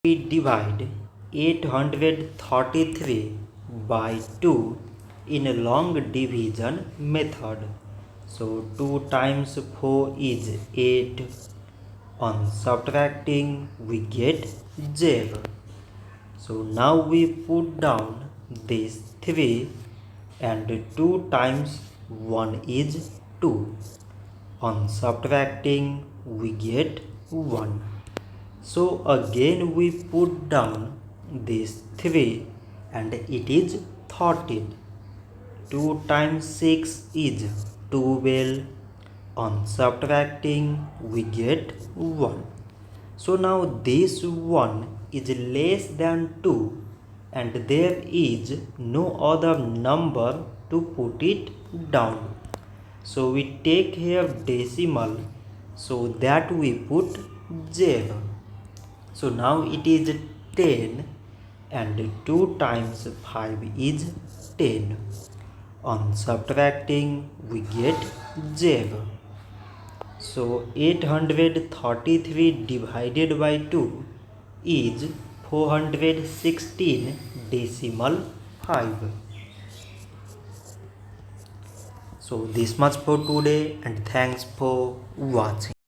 We divide 833 by 2 in a long division method. So 2 times 4 is 8. On subtracting we get 0. So now we put down this 3 and 2 times 1 is 2. On subtracting we get 1. So again we put down this 3 and it is 13. 2 times 6 is 12. On subtracting we get 1. So now this 1 is less than 2 and there is no other number to put it down. So we take here decimal, so that we put 0. So now it is 10 and 2 times 5 is 10. On subtracting we get 0. So 833 divided by 2 is 416 decimal 5. So this much for today and thanks for watching.